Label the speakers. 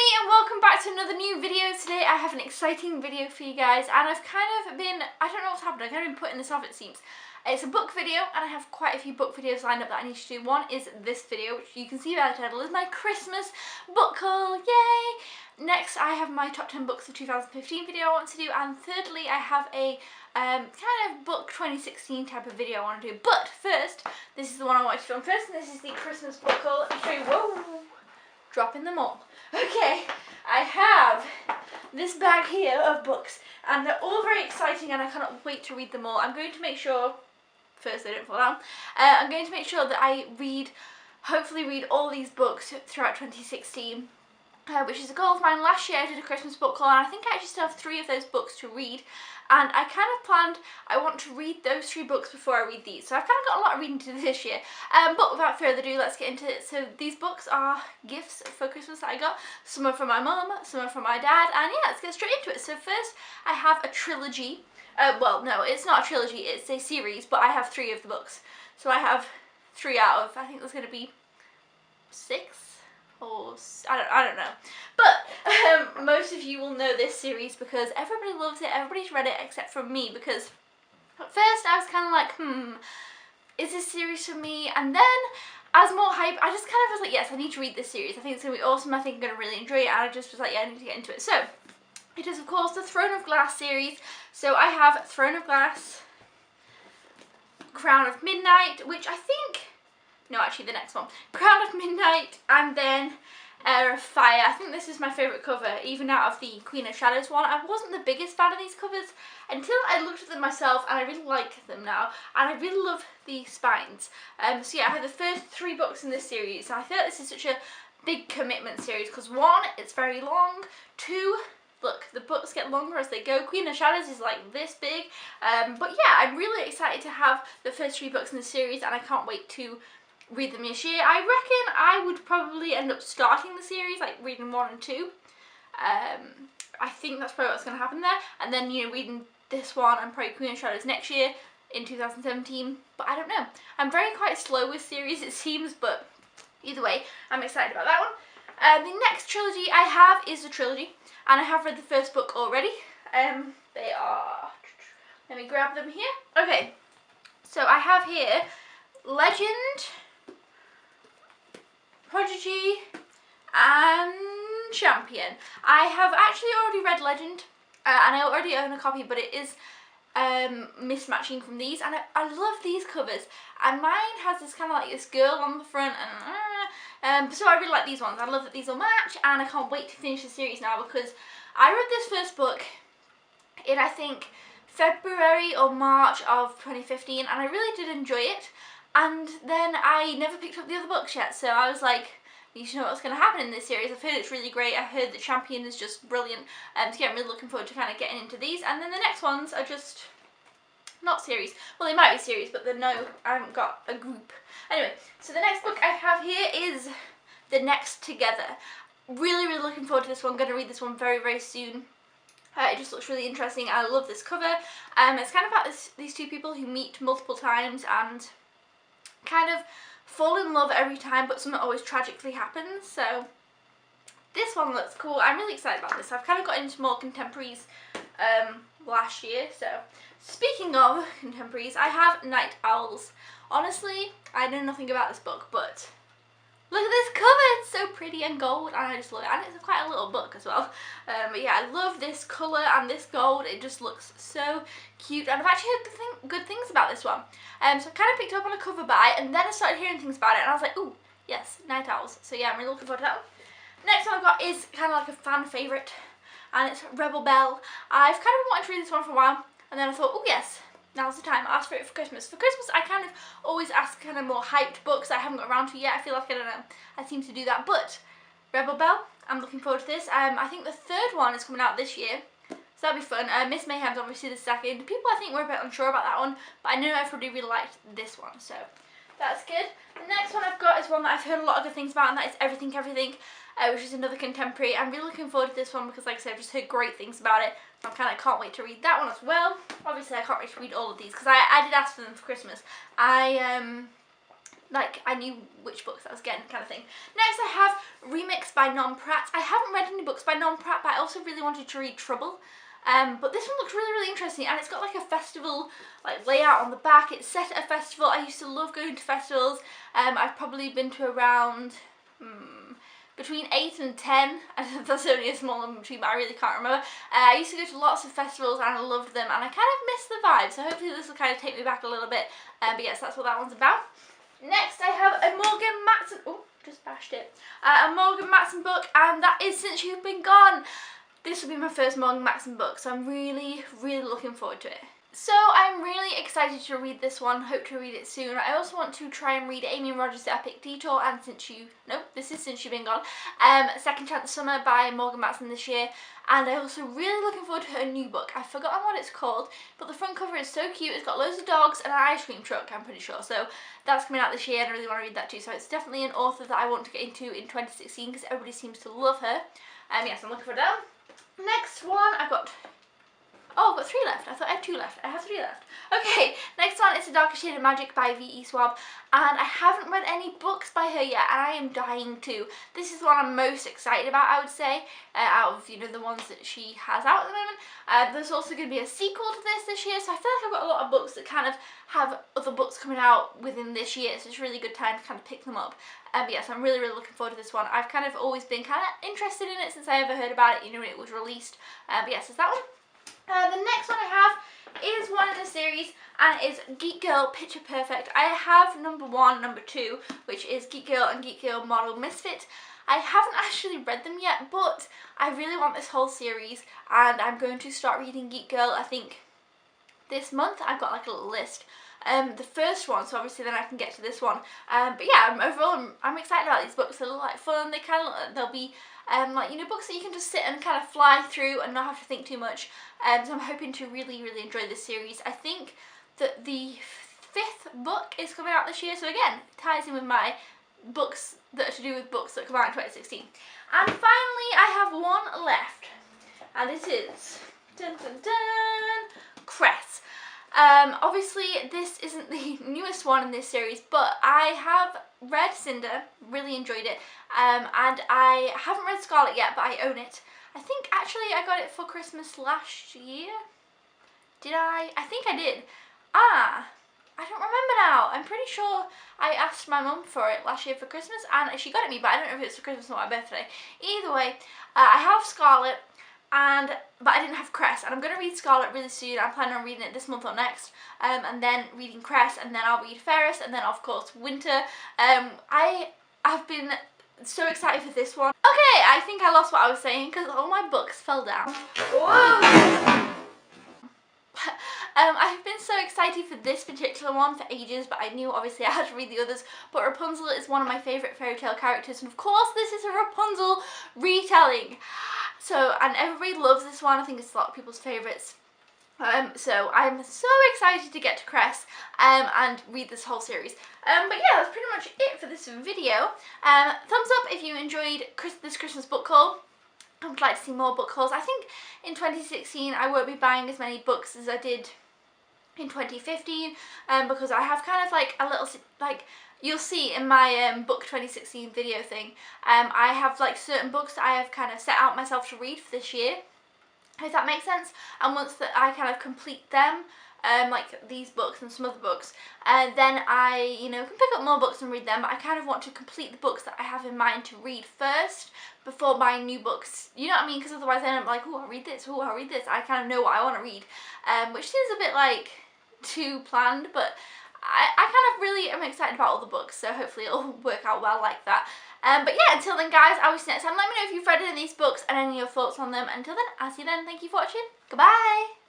Speaker 1: and welcome back to another new video. Today I have an exciting video for you guys, and I've kind of been, I don't know what's happened, I've kind of been putting this off it seems. It's a book video and I have quite a few book videos lined up that I need to do. One is this video, which you can see by the title is my Christmas book haul, yay! Next I have my top 10 books of 2015 video I want to do, and thirdly I have a kind of book 2016 type of video I want to do. But first, this is the one I wanted to film first, and this is the Christmas book haul. Let me show you, whoa! Dropping them all. Okay, I have this bag here of books, and they're all very exciting and I cannot wait to read them all. I'm going to make sure, first they don't fall down, I'm going to make sure that I hopefully read all these books throughout 2016. Which is a goal of mine. Last year I did a Christmas book haul, and I think I actually still have 3 of those books to read, and I kind of planned I want to read those 3 books before I read these, so I've kind of got a lot of reading to do this year. But without further ado, let's get into it. So these books are gifts for Christmas that I got. Some are from my mum, some are from my dad, and yeah, let's get straight into it. So first I have a trilogy. Well, no, it's not a trilogy, it's a series, but I have 3 of the books. So I have 3 out of, I think there's going to be 6? Or I don't know, but most of you will know this series because everybody loves it, everybody's read it except for me, because at first I was kind of like, is this series for me? And then as more hype, I just kind of was like, yes, I need to read this series, I think it's going to be awesome, I think I'm going to really enjoy it, and I just was like, yeah, I need to get into it. So it is of course the Throne of Glass series. So I have Throne of Glass, Crown of Midnight, which I think, no, actually the next one, Crown of Midnight, and then Heir of Fire. I think this is my favourite cover, even out of the Queen of Shadows one. I wasn't the biggest fan of these covers until I looked at them myself, and I really like them now, and I really love the spines. So yeah, I have the first 3 books in this series, and I feel like this is such a big commitment series, because 1, it's very long, 2, look, the books get longer as they go. Queen of Shadows is like this big, but yeah, I'm really excited to have the first 3 books in the series, and I can't wait to read them this year. I reckon I would probably end up starting the series, like reading 1 and 2. I think that's probably what's going to happen there, and then, you know, reading this one and probably Queen of Shadows next year in 2017, but I don't know. I'm quite slow with series it seems, but either way, I'm excited about that one. The next trilogy I have is a trilogy, and I have read the first book already. They are, let me grab them here. Okay, so I have here Legend, Prodigy, and Champion. I have actually already read Legend, and I already own a copy, but it is mismatching from these, and I love these covers, and mine has this kind of like this girl on the front, and so I really like these ones. I love that these will match, and I can't wait to finish the series now, because I read this first book in, I think, February or March of 2015, and I really did enjoy it. And then I never picked up the other books yet, so I was like, you need to know what's going to happen in this series. I've heard it's really great, I've heard that Champion is just brilliant, so yeah, I'm really looking forward to kind of getting into these. And then the next ones are just not series. Well, they might be series, but they're no, I haven't got a group. Anyway, so the next book I have here is The Next Together. Really, really looking forward to this one. I'm going to read this one very, very soon. It just looks really interesting. I love this cover. It's kind of about these 2 people who meet multiple times and kind of fall in love every time, but something always tragically happens. So this one looks cool. I'm really excited about this. I've kind of got into more contemporaries last year. So speaking of contemporaries, I have Night Owls. Honestly, I know nothing about this book, but look at this cover, it's so pretty and gold, and I just love it, and it's quite a little book as well. But yeah, I love this colour and this gold, it just looks so cute, and I've actually heard good things about this one. So I kind of picked it up on a cover buy, and then I started hearing things about it, and I was like, ooh, yes, Night Owls. So yeah, I'm really looking forward to that one. Next one I've got is kind of like a fan favourite, and it's Rebel Belle. I've kind of wanted to read this one for a while, and then I thought, oh yes, now's the time. I asked for it for Christmas. For Christmas, I kind of always ask kind of more hyped books I haven't got around to yet. I feel like, I don't know, I seem to do that. But Rebel Belle, I'm looking forward to this. I think the 3rd one is coming out this year, so that'll be fun. Miss Mayhem's obviously the 2nd. People, I think, were a bit unsure about that one, but I know everybody really liked this one, so that's good. The next one I've got is one that I've heard a lot of good things about, and that is Everything Everything, which is another contemporary. I'm really looking forward to this one because, like I said, I've just heard great things about it. So I kind of can't wait to read that one as well. Obviously, I can't wait to read all of these because I did ask for them for Christmas. I like I knew which books I was getting, kind of thing. Next I have Remix by Non Pratt. I haven't read any books by Non Pratt, but I also really wanted to read Trouble. But this one looks really, really interesting, and it's got like a festival like layout on the back. It's set at a festival. I used to love going to festivals. I've probably been to around between 8 and 10. That's only a small number between, but I really can't remember. I used to go to lots of festivals and I loved them, and I kind of miss the vibe. So hopefully this will kind of take me back a little bit. But yes, that's what that one's about. Next I have a Morgan Matson. Oh, just bashed it. A Morgan Matson book, and that is Since You've Been Gone. This will be my first Morgan Matson book, so I'm really, really looking forward to it. So I'm really excited to read this one, hope to read it soon. I also want to try and read Amy Rogers' Epic Detour and this is Since You've Been Gone, Second Chance Summer by Morgan Matson this year. And I'm also really looking forward to her new book. I've forgotten what it's called, but the front cover is so cute. It's got loads of dogs and an ice cream truck, I'm pretty sure. So that's coming out this year and I really want to read that too. So it's definitely an author that I want to get into in 2016 because everybody seems to love her. Yes, I'm looking for that. Next one, I've got 3 left. I thought I had 2 left. I have 3 left. Okay, next one is A Darker Shade of Magic by V.E. Schwab, and I haven't read any books by her yet, and I am dying to. This is the one I'm most excited about, I would say, out of, the ones that she has out at the moment. There's also going to be a sequel to this year, so I feel like I've got a lot of books that kind of have other books coming out within this year, so it's a really good time to kind of pick them up. Yes, I'm really, really looking forward to this one. I've kind of always been kind of interested in it since I ever heard about it, when it was released. But yes, it's that one. The next one I have is one in the series, and it's Geek Girl Picture Perfect. I have number 1, number 2, which is Geek Girl and Geek Girl Model Misfit. I haven't actually read them yet, but I really want this whole series, and I'm going to start reading Geek Girl, I think, this month. I've got like a little list. The first one, so obviously then I can get to this one. But yeah, overall I'm excited about these books. They look like fun. They kind of look like they'll be books that you can just sit and kind of fly through and not have to think too much. So I'm hoping to really, really enjoy this series. I think that the 5th book is coming out this year, so again, it ties in with my books that are to do with books that come out in 2016. And finally, I have one left, and it is Cress. Obviously this isn't the newest one in this series, but I have read Cinder, really enjoyed it, and I haven't read Scarlet yet, but I own it. I think actually I got it for Christmas last year. Did I? I think I did. I don't remember now. I'm pretty sure I asked my mum for it last year for Christmas, and she got it me, but I don't know if it was for Christmas or my birthday. Either way, I have Scarlet, but I didn't have Cress, and I'm going to read Scarlet really soon. I'm planning on reading it this month or next, and then reading Cress, and then I'll read Ferris, and then of course Winter. I have been so excited for this one. Okay, I think I lost what I was saying because all my books fell down. Whoa! I've been so excited for this particular one for ages, but I knew obviously I had to read the others. But Rapunzel is one of my favourite fairy tale characters, and of course this is a Rapunzel retelling. So, and everybody loves this one. I think it's a lot of people's favourites. So I'm so excited to get to Cress and read this whole series. But yeah, that's pretty much it for this video. Thumbs up if you enjoyed this Christmas book haul. I would like to see more book hauls. I think in 2016 I won't be buying as many books as I did in 2015, because I have kind of like a little, like, you'll see in my book 2016 video thing, I have like certain books that I have kind of set out myself to read for this year, if that makes sense. And once that I kind of complete them, like these books and some other books, then I, can pick up more books and read them. But I kind of want to complete the books that I have in mind to read first before buying new books. You know what I mean? Because otherwise then I'm like, oh, I'll read this, oh, I'll read this. I kind of know what I want to read, which seems a bit like too planned, but I kind of really am excited about all the books, so hopefully it'll work out well like that. But yeah, until then guys, I'll see you next time. Let me know if you've read any of these books and any of your thoughts on them. Until then, I'll see you then. Thank you for watching. Goodbye!